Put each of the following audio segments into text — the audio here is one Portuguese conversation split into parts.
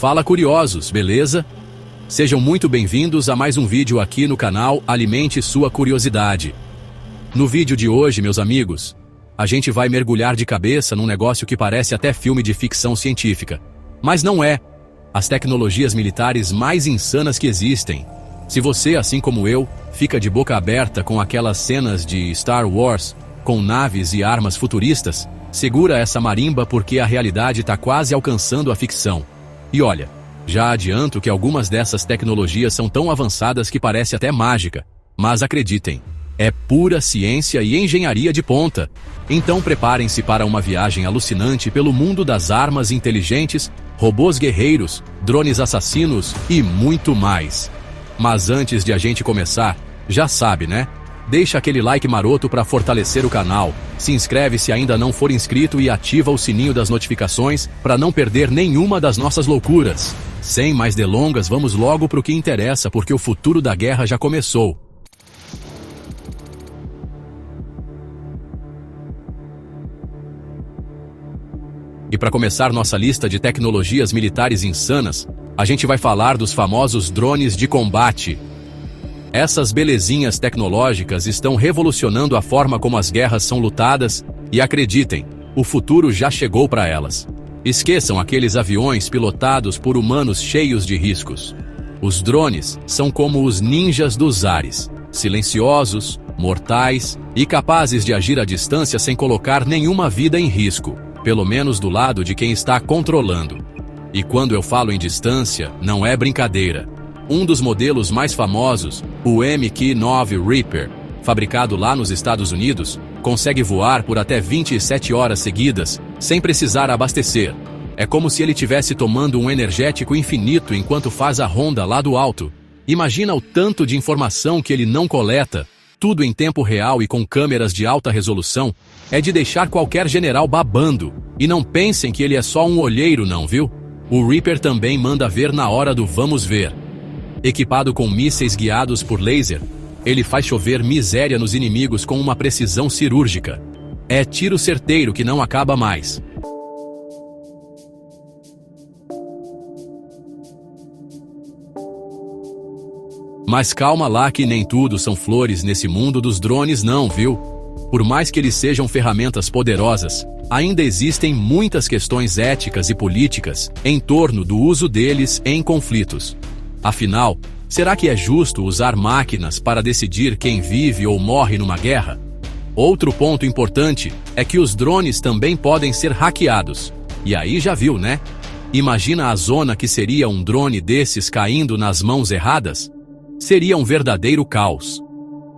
Fala curiosos, beleza? Sejam muito bem-vindos a mais um vídeo aqui no canal Alimente Sua Curiosidade. No vídeo de hoje, meus amigos, a gente vai mergulhar de cabeça num negócio que parece até filme de ficção científica. Mas não é. As tecnologias militares mais insanas que existem. Se você, assim como eu, fica de boca aberta com aquelas cenas de Star Wars, com naves e armas futuristas, segura essa marimba porque a realidade está quase alcançando a ficção. E olha, já adianto que algumas dessas tecnologias são tão avançadas que parece até mágica. Mas acreditem, é pura ciência e engenharia de ponta. Então preparem-se para uma viagem alucinante pelo mundo das armas inteligentes, robôs guerreiros, drones assassinos e muito mais. Mas antes de a gente começar, já sabe, né? Deixa aquele like maroto para fortalecer o canal, se inscreve se ainda não for inscrito e ativa o sininho das notificações para não perder nenhuma das nossas loucuras. Sem mais delongas, vamos logo para o que interessa, porque o futuro da guerra já começou. E para começar nossa lista de tecnologias militares insanas, a gente vai falar dos famosos drones de combate. Essas belezinhas tecnológicas estão revolucionando a forma como as guerras são lutadas e acreditem, o futuro já chegou para elas. Esqueçam aqueles aviões pilotados por humanos cheios de riscos. Os drones são como os ninjas dos ares, silenciosos, mortais e capazes de agir à distância sem colocar nenhuma vida em risco, pelo menos do lado de quem está controlando. E quando eu falo em distância, não é brincadeira. Um dos modelos mais famosos, o MQ-9 Reaper, fabricado lá nos Estados Unidos, consegue voar por até 27 horas seguidas, sem precisar abastecer. É como se ele estivesse tomando um energético infinito enquanto faz a ronda lá do alto. Imagina o tanto de informação que ele não coleta, tudo em tempo real e com câmeras de alta resolução, é de deixar qualquer general babando. E não pensem que ele é só um olheiro não, viu? O Reaper também manda ver na hora do vamos ver. Equipado com mísseis guiados por laser, ele faz chover miséria nos inimigos com uma precisão cirúrgica. É tiro certeiro que não acaba mais. Mas calma lá que nem tudo são flores nesse mundo dos drones não, viu? Por mais que eles sejam ferramentas poderosas, ainda existem muitas questões éticas e políticas em torno do uso deles em conflitos. Afinal, será que é justo usar máquinas para decidir quem vive ou morre numa guerra? Outro ponto importante é que os drones também podem ser hackeados. E aí já viu, né? Imagina a zona que seria um drone desses caindo nas mãos erradas? Seria um verdadeiro caos.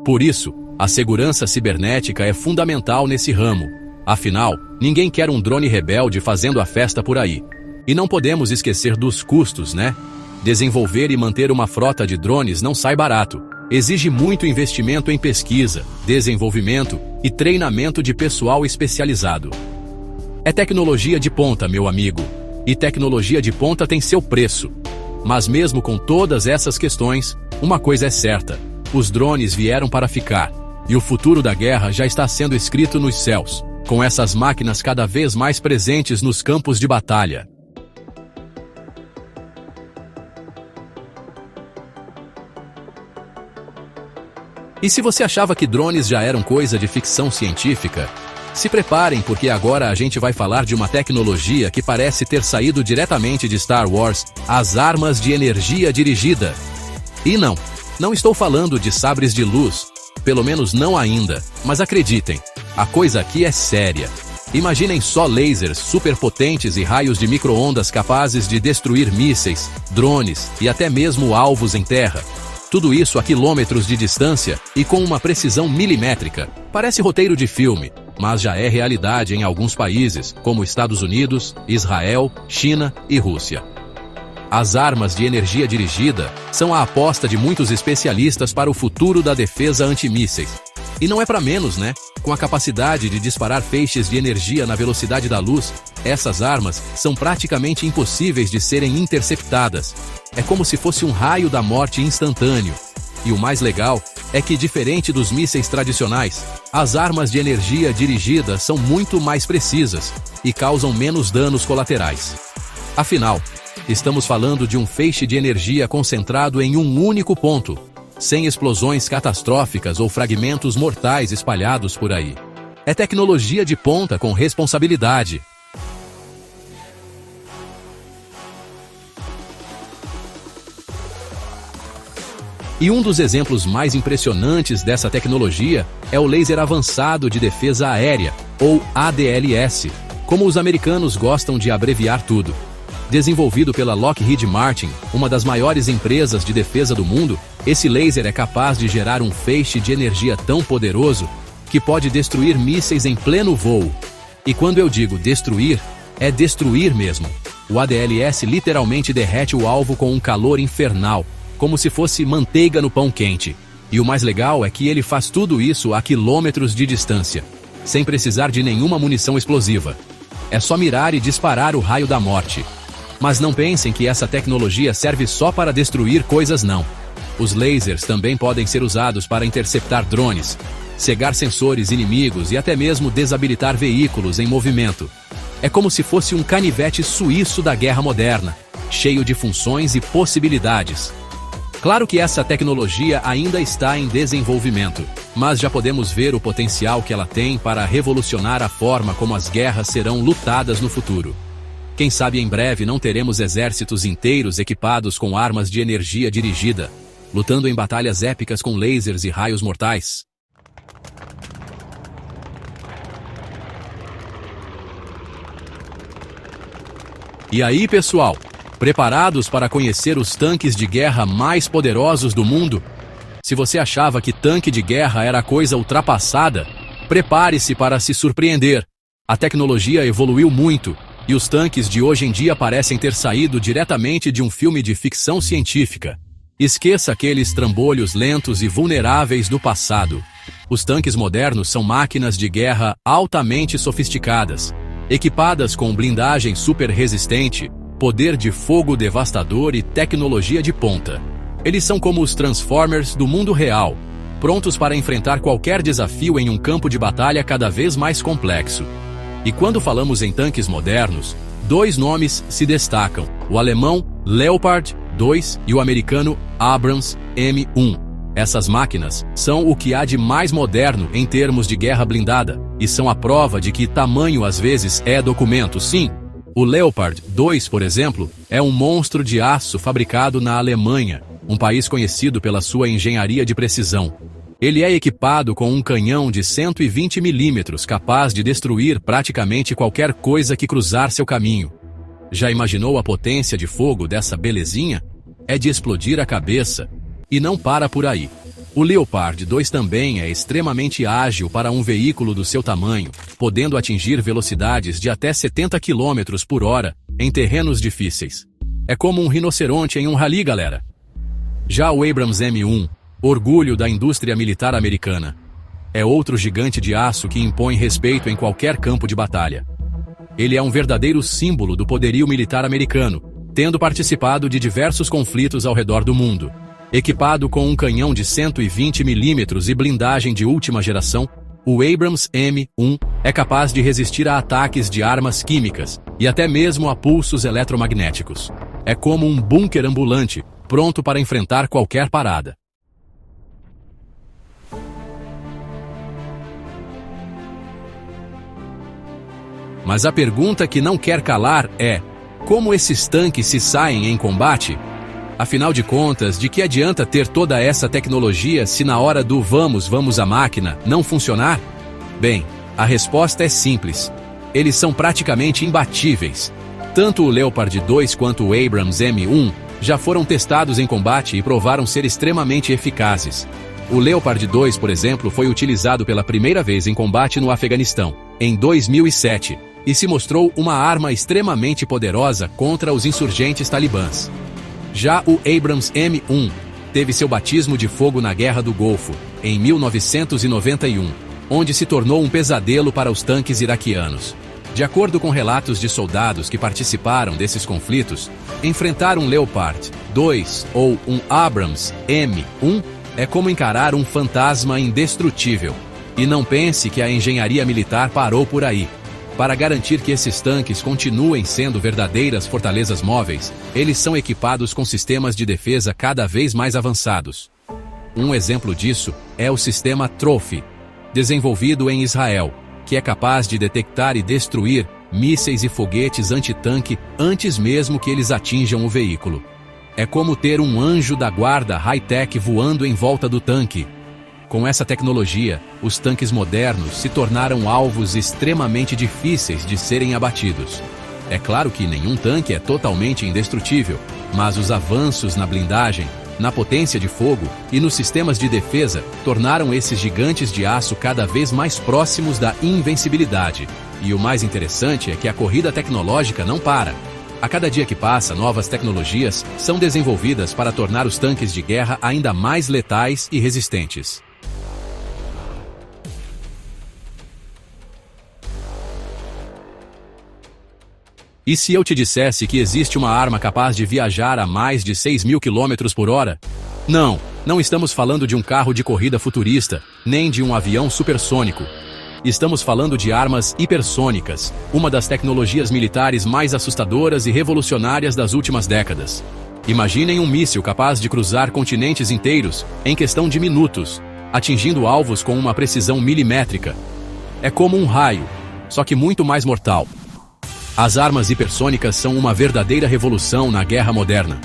Por isso, a segurança cibernética é fundamental nesse ramo. Afinal, ninguém quer um drone rebelde fazendo a festa por aí. E não podemos esquecer dos custos, né? Desenvolver e manter uma frota de drones não sai barato. Exige muito investimento em pesquisa, desenvolvimento e treinamento de pessoal especializado. É tecnologia de ponta, meu amigo. E tecnologia de ponta tem seu preço. Mas mesmo com todas essas questões, uma coisa é certa: os drones vieram para ficar. E o futuro da guerra já está sendo escrito nos céus, com essas máquinas cada vez mais presentes nos campos de batalha. E se você achava que drones já eram coisa de ficção científica, se preparem porque agora a gente vai falar de uma tecnologia que parece ter saído diretamente de Star Wars, as armas de energia dirigida. E não estou falando de sabres de luz, pelo menos não ainda, mas acreditem, a coisa aqui é séria. Imaginem só lasers superpotentes e raios de micro-ondas capazes de destruir mísseis, drones e até mesmo alvos em terra. Tudo isso a quilômetros de distância e com uma precisão milimétrica. Parece roteiro de filme, mas já é realidade em alguns países, como Estados Unidos, Israel, China e Rússia. As armas de energia dirigida são a aposta de muitos especialistas para o futuro da defesa antimísseis. E não é para menos, né? Com a capacidade de disparar feixes de energia na velocidade da luz, essas armas são praticamente impossíveis de serem interceptadas. É como se fosse um raio da morte instantâneo. E o mais legal é que, diferente dos mísseis tradicionais, as armas de energia dirigida são muito mais precisas e causam menos danos colaterais. Afinal, Estamos falando de um feixe de energia concentrado em um único ponto, sem explosões catastróficas ou fragmentos mortais espalhados por aí. É tecnologia de ponta com responsabilidade. E um dos exemplos mais impressionantes dessa tecnologia é o Laser Avançado de Defesa Aérea, ou ADLS, como os americanos gostam de abreviar tudo. Desenvolvido pela Lockheed Martin, uma das maiores empresas de defesa do mundo, esse laser é capaz de gerar um feixe de energia tão poderoso que pode destruir mísseis em pleno voo. E quando eu digo destruir, é destruir mesmo. O ADLS literalmente derrete o alvo com um calor infernal, como se fosse manteiga no pão quente. E o mais legal é que ele faz tudo isso a quilômetros de distância, sem precisar de nenhuma munição explosiva. É só mirar e disparar o raio da morte. Mas não pensem que essa tecnologia serve só para destruir coisas, não. Os lasers também podem ser usados para interceptar drones, cegar sensores inimigos e até mesmo desabilitar veículos em movimento. É como se fosse um canivete suíço da guerra moderna, cheio de funções e possibilidades. Claro que essa tecnologia ainda está em desenvolvimento, mas já podemos ver o potencial que ela tem para revolucionar a forma como as guerras serão lutadas no futuro. Quem sabe em breve não teremos exércitos inteiros equipados com armas de energia dirigida, lutando em batalhas épicas com lasers e raios mortais. E aí, pessoal? Preparados para conhecer os tanques de guerra mais poderosos do mundo? Se você achava que tanque de guerra era coisa ultrapassada, prepare-se para se surpreender. A tecnologia evoluiu muito, e os tanques de hoje em dia parecem ter saído diretamente de um filme de ficção científica. Esqueça aqueles trambolhos lentos e vulneráveis do passado. Os tanques modernos são máquinas de guerra altamente sofisticadas, equipadas com blindagem super resistente, poder de fogo devastador e tecnologia de ponta. Eles são como os Transformers do mundo real, prontos para enfrentar qualquer desafio em um campo de batalha cada vez mais complexo. E quando falamos em tanques modernos, dois nomes se destacam: o alemão Leopard 2 e o americano Abrams M1. Essas máquinas são o que há de mais moderno em termos de guerra blindada, e são a prova de que tamanho às vezes é documento, sim. O Leopard 2, por exemplo, é um monstro de aço fabricado na Alemanha, um país conhecido pela sua engenharia de precisão. Ele é equipado com um canhão de 120 milímetros capaz de destruir praticamente qualquer coisa que cruzar seu caminho. Já imaginou a potência de fogo dessa belezinha? É de explodir a cabeça. E não para por aí. O Leopard 2 também é extremamente ágil para um veículo do seu tamanho, podendo atingir velocidades de até 70 km por hora em terrenos difíceis. É como um rinoceronte em um rally, galera. Já o Abrams M1, orgulho da indústria militar americana, é outro gigante de aço que impõe respeito em qualquer campo de batalha. Ele é um verdadeiro símbolo do poderio militar americano, tendo participado de diversos conflitos ao redor do mundo. Equipado com um canhão de 120 milímetros e blindagem de última geração, o Abrams M1 é capaz de resistir a ataques de armas químicas e até mesmo a pulsos eletromagnéticos. É como um bunker ambulante, pronto para enfrentar qualquer parada. Mas a pergunta que não quer calar é: como esses tanques se saem em combate? Afinal de contas, de que adianta ter toda essa tecnologia se na hora do vamos à máquina não funcionar? Bem, a resposta é simples. Eles são praticamente imbatíveis. Tanto o Leopard 2 quanto o Abrams M1 já foram testados em combate e provaram ser extremamente eficazes. O Leopard 2, por exemplo, foi utilizado pela primeira vez em combate no Afeganistão, em 2007, e se mostrou uma arma extremamente poderosa contra os insurgentes talibãs. Já o Abrams M1 teve seu batismo de fogo na Guerra do Golfo, em 1991, onde se tornou um pesadelo para os tanques iraquianos. De acordo com relatos de soldados que participaram desses conflitos, enfrentar um Leopard 2 ou um Abrams M1 é como encarar um fantasma indestrutível. E não pense que a engenharia militar parou por aí. Para garantir que esses tanques continuem sendo verdadeiras fortalezas móveis, eles são equipados com sistemas de defesa cada vez mais avançados. Um exemplo disso é o sistema Trophy, desenvolvido em Israel, que é capaz de detectar e destruir mísseis e foguetes antitanque antes mesmo que eles atinjam o veículo. É como ter um anjo da guarda high-tech voando em volta do tanque. Com essa tecnologia, os tanques modernos se tornaram alvos extremamente difíceis de serem abatidos. É claro que nenhum tanque é totalmente indestrutível, mas os avanços na blindagem, na potência de fogo e nos sistemas de defesa tornaram esses gigantes de aço cada vez mais próximos da invencibilidade. E o mais interessante é que a corrida tecnológica não para. A cada dia que passa, novas tecnologias são desenvolvidas para tornar os tanques de guerra ainda mais letais e resistentes. E se eu te dissesse que existe uma arma capaz de viajar a mais de 6.000 km por hora? Não estamos falando de um carro de corrida futurista, nem de um avião supersônico. Estamos falando de armas hipersônicas, uma das tecnologias militares mais assustadoras e revolucionárias das últimas décadas. Imaginem um míssil capaz de cruzar continentes inteiros em questão de minutos, atingindo alvos com uma precisão milimétrica. É como um raio, só que muito mais mortal. As armas hipersônicas são uma verdadeira revolução na guerra moderna.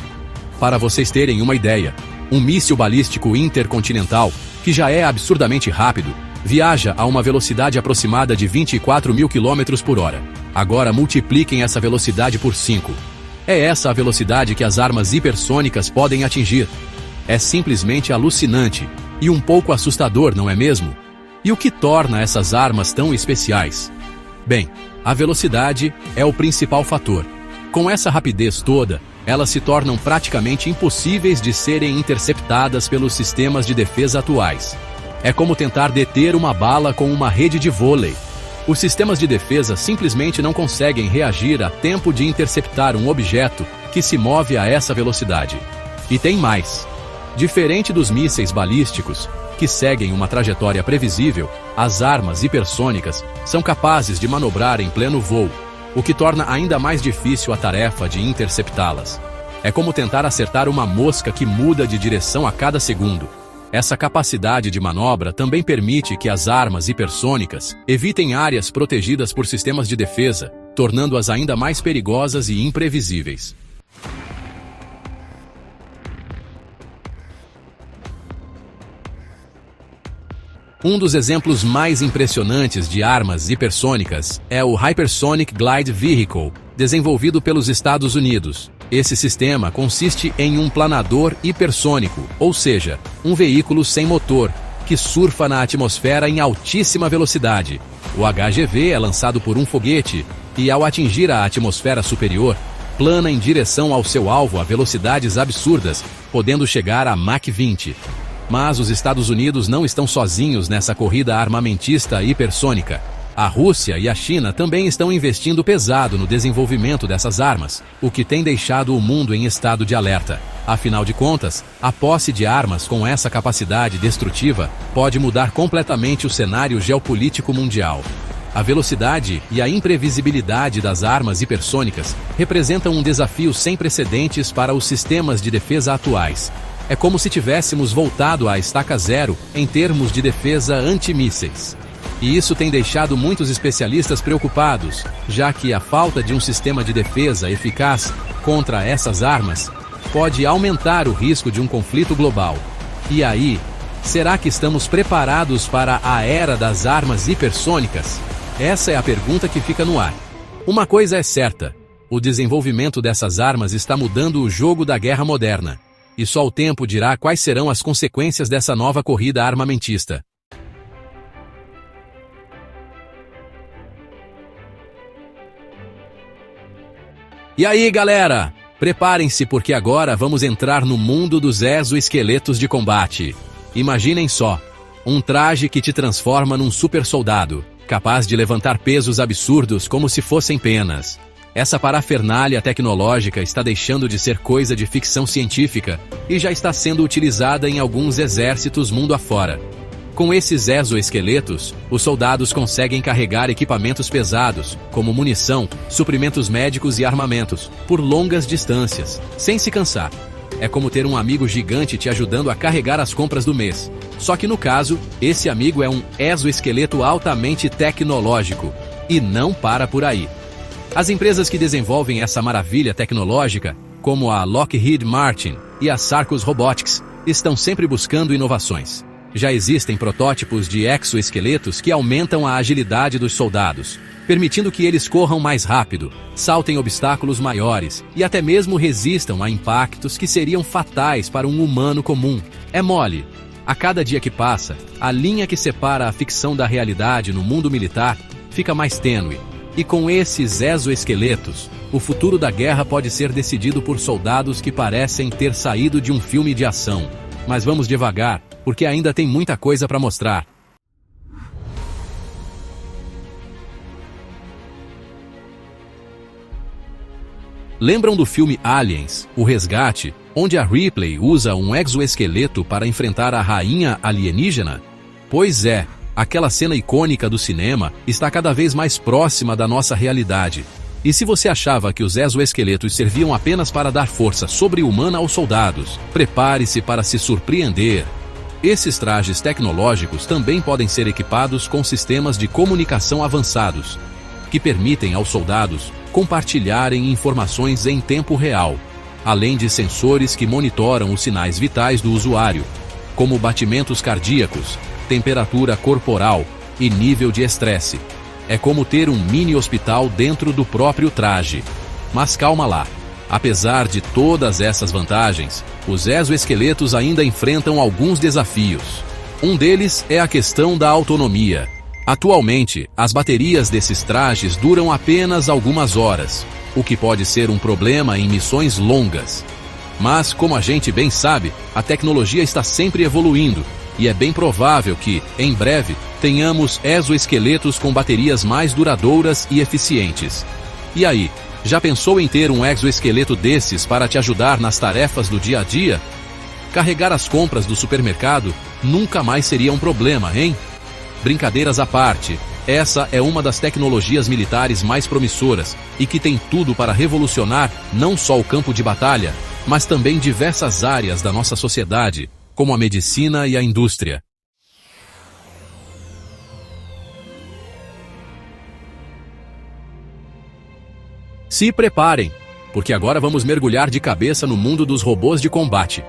Para vocês terem uma ideia, um míssil balístico intercontinental, que já é absurdamente rápido, viaja a uma velocidade aproximada de 24.000 km por hora. Agora multipliquem essa velocidade por 5. É essa a velocidade que as armas hipersônicas podem atingir. É simplesmente alucinante e um pouco assustador, não é mesmo? E o que torna essas armas tão especiais? Bem, a velocidade é o principal fator. Com essa rapidez toda, elas se tornam praticamente impossíveis de serem interceptadas pelos sistemas de defesa atuais. É como tentar deter uma bala com uma rede de vôlei. Os sistemas de defesa simplesmente não conseguem reagir a tempo de interceptar um objeto que se move a essa velocidade. E tem mais. Diferente dos mísseis balísticos, que seguem uma trajetória previsível, as armas hipersônicas são capazes de manobrar em pleno voo, o que torna ainda mais difícil a tarefa de interceptá-las. É como tentar acertar uma mosca que muda de direção a cada segundo. Essa capacidade de manobra também permite que as armas hipersônicas evitem áreas protegidas por sistemas de defesa, tornando-as ainda mais perigosas e imprevisíveis. Um dos exemplos mais impressionantes de armas hipersônicas é o Hypersonic Glide Vehicle, desenvolvido pelos Estados Unidos. Esse sistema consiste em um planador hipersônico, ou seja, um veículo sem motor, que surfa na atmosfera em altíssima velocidade. O HGV é lançado por um foguete e, ao atingir a atmosfera superior, plana em direção ao seu alvo a velocidades absurdas, podendo chegar a Mach 20. Mas os Estados Unidos não estão sozinhos nessa corrida armamentista hipersônica. A Rússia e a China também estão investindo pesado no desenvolvimento dessas armas, o que tem deixado o mundo em estado de alerta. Afinal de contas, a posse de armas com essa capacidade destrutiva pode mudar completamente o cenário geopolítico mundial. A velocidade e a imprevisibilidade das armas hipersônicas representam um desafio sem precedentes para os sistemas de defesa atuais. É como se tivéssemos voltado à estaca zero em termos de defesa antimísseis. E isso tem deixado muitos especialistas preocupados, já que a falta de um sistema de defesa eficaz contra essas armas pode aumentar o risco de um conflito global. E aí, será que estamos preparados para a era das armas hipersônicas? Essa é a pergunta que fica no ar. Uma coisa é certa: o desenvolvimento dessas armas está mudando o jogo da guerra moderna. E só o tempo dirá quais serão as consequências dessa nova corrida armamentista. E aí, galera? Preparem-se porque agora vamos entrar no mundo dos exoesqueletos de combate. Imaginem só, um traje que te transforma num super soldado, capaz de levantar pesos absurdos como se fossem penas. Essa parafernália tecnológica está deixando de ser coisa de ficção científica e já está sendo utilizada em alguns exércitos mundo afora. Com esses exoesqueletos, os soldados conseguem carregar equipamentos pesados, como munição, suprimentos médicos e armamentos, por longas distâncias, sem se cansar. É como ter um amigo gigante te ajudando a carregar as compras do mês. Só que no caso, esse amigo é um exoesqueleto altamente tecnológico. E não para por aí. As empresas que desenvolvem essa maravilha tecnológica, como a Lockheed Martin e a Sarcos Robotics, estão sempre buscando inovações. Já existem protótipos de exoesqueletos que aumentam a agilidade dos soldados, permitindo que eles corram mais rápido, saltem obstáculos maiores e até mesmo resistam a impactos que seriam fatais para um humano comum. É mole. A cada dia que passa, a linha que separa a ficção da realidade no mundo militar fica mais tênue. E com esses exoesqueletos, o futuro da guerra pode ser decidido por soldados que parecem ter saído de um filme de ação. Mas vamos devagar, porque ainda tem muita coisa para mostrar. Lembram do filme Aliens, O Resgate, onde a Ripley usa um exoesqueleto para enfrentar a rainha alienígena? Pois é, aquela cena icônica do cinema está cada vez mais próxima da nossa realidade. E se você achava que os exoesqueletos serviam apenas para dar força sobre-humana aos soldados, prepare-se para se surpreender. Esses trajes tecnológicos também podem ser equipados com sistemas de comunicação avançados, que permitem aos soldados compartilharem informações em tempo real, além de sensores que monitoram os sinais vitais do usuário, como batimentos cardíacos, temperatura corporal e nível de estresse. É como ter um mini hospital dentro do próprio traje. Mas calma lá. Apesar de todas essas vantagens, os exoesqueletos ainda enfrentam alguns desafios. Um deles é a questão da autonomia. Atualmente, as baterias desses trajes duram apenas algumas horas, o que pode ser um problema em missões longas. Mas, como a gente bem sabe, a tecnologia está sempre evoluindo, e é bem provável que, em breve, tenhamos exoesqueletos com baterias mais duradouras e eficientes. E aí, já pensou em ter um exoesqueleto desses para te ajudar nas tarefas do dia a dia? Carregar as compras do supermercado nunca mais seria um problema, hein? Brincadeiras à parte, essa é uma das tecnologias militares mais promissoras e que tem tudo para revolucionar não só o campo de batalha, mas também diversas áreas da nossa sociedade, como a medicina e a indústria. Se preparem, porque agora vamos mergulhar de cabeça no mundo dos robôs de combate.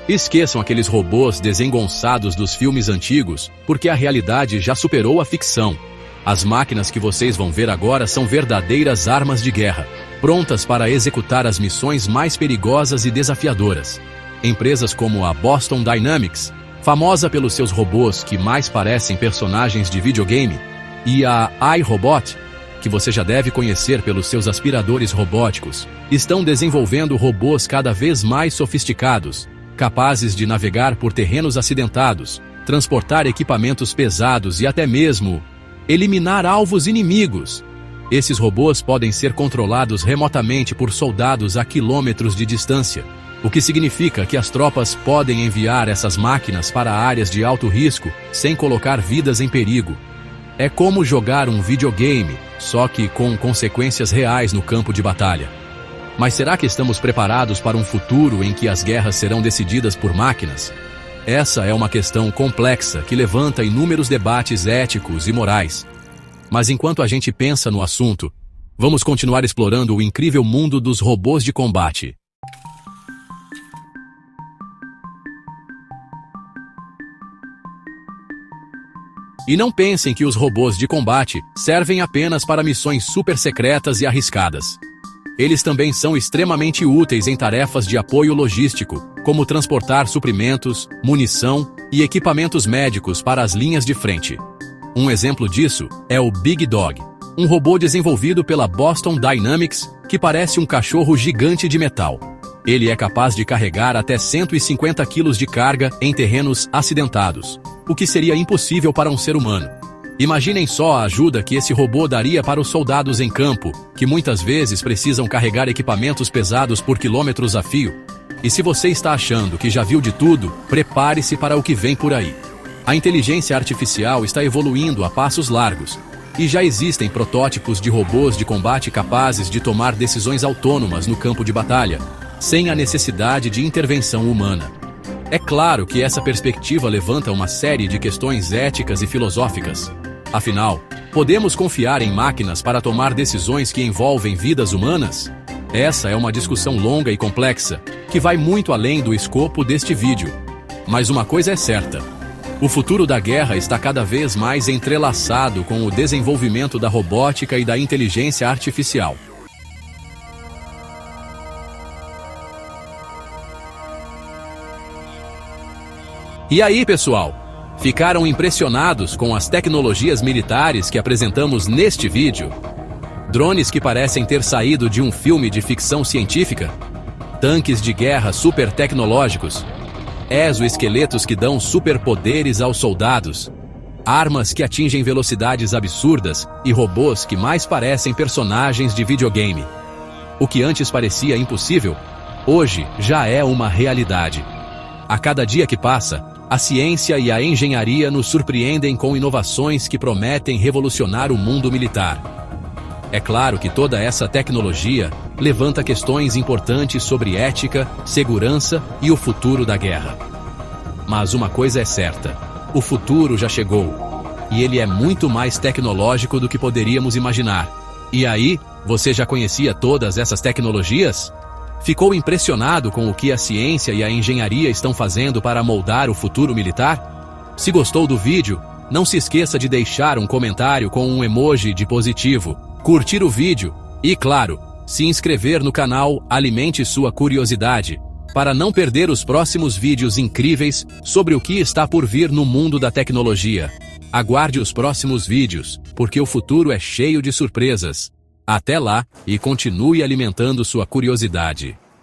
Esqueçam aqueles robôs desengonçados dos filmes antigos, porque a realidade já superou a ficção. As máquinas que vocês vão ver agora são verdadeiras armas de guerra, prontas para executar as missões mais perigosas e desafiadoras. Empresas como a Boston Dynamics, famosa pelos seus robôs que mais parecem personagens de videogame, e a iRobot, que você já deve conhecer pelos seus aspiradores robóticos, estão desenvolvendo robôs cada vez mais sofisticados, capazes de navegar por terrenos acidentados, transportar equipamentos pesados e até mesmo eliminar alvos inimigos. Esses robôs podem ser controlados remotamente por soldados a quilômetros de distância, o que significa que as tropas podem enviar essas máquinas para áreas de alto risco sem colocar vidas em perigo. É como jogar um videogame, só que com consequências reais no campo de batalha. Mas será que estamos preparados para um futuro em que as guerras serão decididas por máquinas? Essa é uma questão complexa que levanta inúmeros debates éticos e morais. Mas enquanto a gente pensa no assunto, vamos continuar explorando o incrível mundo dos robôs de combate. E não pensem que os robôs de combate servem apenas para missões super secretas e arriscadas. Eles também são extremamente úteis em tarefas de apoio logístico, como transportar suprimentos, munição e equipamentos médicos para as linhas de frente. Um exemplo disso é o Big Dog, um robô desenvolvido pela Boston Dynamics que parece um cachorro gigante de metal. Ele é capaz de carregar até 150 quilos de carga em terrenos acidentados, o que seria impossível para um ser humano. Imaginem só a ajuda que esse robô daria para os soldados em campo, que muitas vezes precisam carregar equipamentos pesados por quilômetros a fio. E se você está achando que já viu de tudo, prepare-se para o que vem por aí. A inteligência artificial está evoluindo a passos largos, e já existem protótipos de robôs de combate capazes de tomar decisões autônomas no campo de batalha, sem a necessidade de intervenção humana. É claro que essa perspectiva levanta uma série de questões éticas e filosóficas. Afinal, podemos confiar em máquinas para tomar decisões que envolvem vidas humanas? Essa é uma discussão longa e complexa, que vai muito além do escopo deste vídeo. Mas uma coisa é certa: o futuro da guerra está cada vez mais entrelaçado com o desenvolvimento da robótica e da inteligência artificial. E aí, pessoal? Ficaram impressionados com as tecnologias militares que apresentamos neste vídeo? Drones que parecem ter saído de um filme de ficção científica? Tanques de guerra super tecnológicos? Exoesqueletos que dão superpoderes aos soldados? Armas que atingem velocidades absurdas e robôs que mais parecem personagens de videogame? O que antes parecia impossível, hoje já é uma realidade. A cada dia que passa, a ciência e a engenharia nos surpreendem com inovações que prometem revolucionar o mundo militar. É claro que toda essa tecnologia levanta questões importantes sobre ética, segurança e o futuro da guerra. Mas uma coisa é certa: o futuro já chegou. E ele é muito mais tecnológico do que poderíamos imaginar. E aí, você já conhecia todas essas tecnologias? Ficou impressionado com o que a ciência e a engenharia estão fazendo para moldar o futuro militar? Se gostou do vídeo, não se esqueça de deixar um comentário com um emoji de positivo, curtir o vídeo e, claro, se inscrever no canal. Alimente sua curiosidade para não perder os próximos vídeos incríveis sobre o que está por vir no mundo da tecnologia. Aguarde os próximos vídeos, porque o futuro é cheio de surpresas. Até lá, e continue alimentando sua curiosidade.